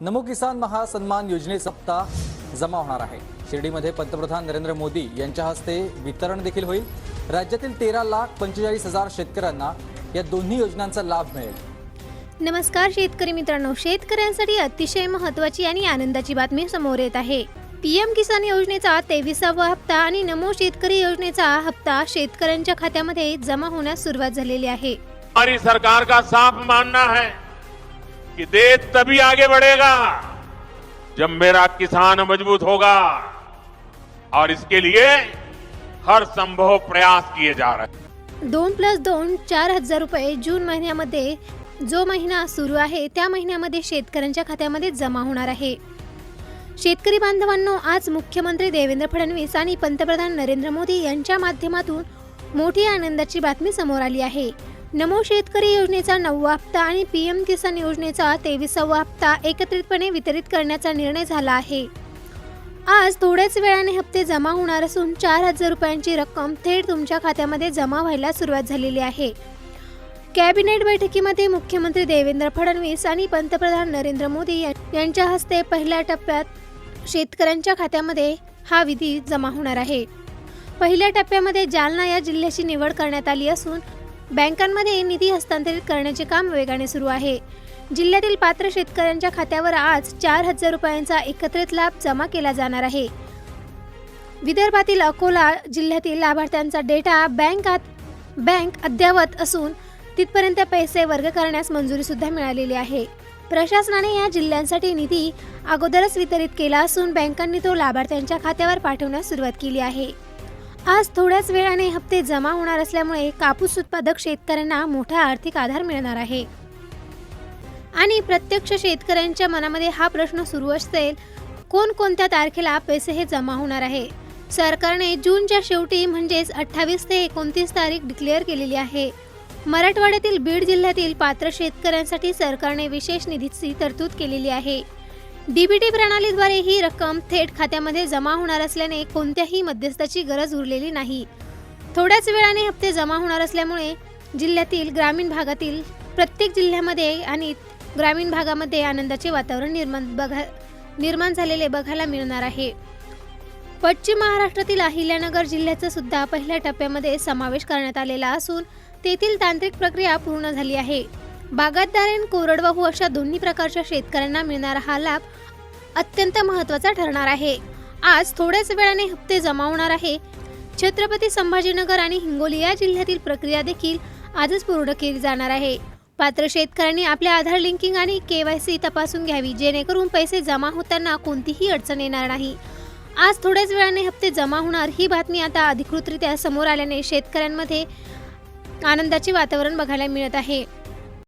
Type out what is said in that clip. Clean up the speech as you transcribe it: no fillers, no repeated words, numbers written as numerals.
नमो किसान महासन्मान योजनेचा हप्ता जमा होणार आहे। शिर्डीमध्ये पंतप्रधान नरेंद्र मोदी यांच्या हस्ते वितरण देखील होईल। राज्यातील 13,45,000 शेतकऱ्यांना या दोन्ही योजनांचा लाभ मिळेल। नमस्कार शेतकरी मित्रांनो, शेतकऱ्यांसाठी अतिशय महत्त्वाची आणि आनंदाची बातमी समोर येत आहे। पीएम किसान योजनेचा 23वा हप्ता आणि नमो शेतकरी योजनेचा हप्ता शेतकऱ्यांच्या खात्यामध्ये जमा होण्यास सुरुवात झालेली आहे। हमारी सरकार का साफ मानना है कि देश तभी आगे बढ़ेगा जब मेरा किसान मजबूत होगा और इसके लिए हर संभव प्रयास किए जा रहे हैं। 2+2 4,000 रुपये जून महिन्यामध्ये जो महिना सुरू आहे त्या महिन्यामध्ये शेतकऱ्यांच्या खात्यामध्ये जमा होणार आहे। शेतकरी बांधवांनो, आज मुख्यमंत्री देवेंद्र फडणवीस आणि पंतप्रधान नरेंद्र मोदी यांच्या माध्यमातून मोठी आनंदाची बातमी समोर आली आहे। नमो शेतकरी योजनेचा 9वा हप्ता आणि पीएम किसान योजनेचा 23वा हप्ता एकत्रितपणे वितरित करण्याचा निर्णय झाला आहे। आज थोड्याच वेळाने हप्ते जमा होणार असून 4,000 रुपयांची रक्कम थेट तुमच्या खात्यामध्ये जमा व्हायला सुरुवात झालेली आहे। कॅबिनेट बैठकीमध्ये मुख्यमंत्री देवेंद्र फडणवीस आणि पंतप्रधान नरेंद्र मोदी यांच्या हस्ते पहिल्या टप्प्यात शेतकऱ्यांच्या खात्यामध्ये हा विधी जमा होणार आहे। पहिल्या टप्प्यामध्ये जालना या जिल्ह्याची निवड करण्यात आली असून बँकांमध्ये निधी हस्तांतरित करण्याचे काम वेगाने सुरू आहे। जिल्ह्यातील पात्र शेतकऱ्यांच्या खात्यावर आज 4,000 रुपयांचा एकत्रित लाभ जमा केला जाणार आहे। विदर्भातील अकोला जिल्ह्यातील लाभार्थ्यांचा डेटा बँक अद्ययावत असून तिथपर्यंत पैसे वर्ग करण्यास मंजुरी सुद्धा मिळालेली आहे। प्रशासनाने या जिल्ह्यांसाठी निधी अगोदरच वितरित केला असून बँकांनी तो लाभार्थ्यांच्या खात्यावर पाठवण्यास सुरुवात केली आहे। आज थोड्याच वेळाने हप्ते जमा होणार असल्यामुळे कापूस उत्पादक शेतकऱ्यांना मोठा आर्थिक आधार मिळणार आहे। आणि प्रत्यक्ष शेतकऱ्यांच्या मनामध्ये हा प्रश्न सुरू असेल, कोणत्या तारखेला पैसे हे जमा होणार आहे। सरकारने जूनच्या शेवटी म्हणजेच 28 ते 29 तारीख डिक्लेअर केलेली आहे। मराठवाड्यातील बीड जिल्ह्यातील पात्र शेतकऱ्यांसाठी सरकारने विशेष निधीची तरतूद केलेली आहे। डीबीटी प्रणालीद्वारे ही रक्कम थेट खात्यामध्ये जमा होणार असल्याने कोणत्याही मध्यस्थाची गरज उरलेली नाही। थोड्याच वेळाने हप्ते जमा होणार असल्यामुळे जिल्ह्यातील ग्रामीण भागातील प्रत्येक जिल्ह्यामध्ये आणि ग्रामीण भागामध्ये आनंदाचे वातावरण निर्माण झालेले बघायला मिळणार आहे। पश्चिम महाराष्ट्रातील अहिल्यानगर जिल्ह्याचा सुद्धा पहिल्या टप्प्यामध्ये समावेश करण्यात आलेला असून तेथील तांत्रिक प्रक्रिया पूर्ण झाली आहे। बागायतदार आणि कोरडवाहू अशा दोन्ही प्रकारच्या शेतकऱ्यांना मिळणारा हा लाभ अत्यंत महत्त्वाचा ठरणार आहे। आज थोड्याच वेळाने हप्ते जमा होणार आहे। छत्रपती संभाजीनगर आणि हिंगोली या जिल्ह्यातील प्रक्रिया देखील आजच पूर्ण केली जाणार आहे। पात्र शेतकऱ्यांनी आपल्या आधार लिंकिंग आणि KYC तपासून घ्यावी, जेणेकरून पैसे जमा होताना कोणतीही अडचण येणार नाही। आज थोड्याच वेळाने हप्ते जमा होणार ही बातमी आता अधिकृतरित्या समोर आल्याने शेतकऱ्यांमध्ये आनंदाचे वातावरण बघायला मिळत आहे।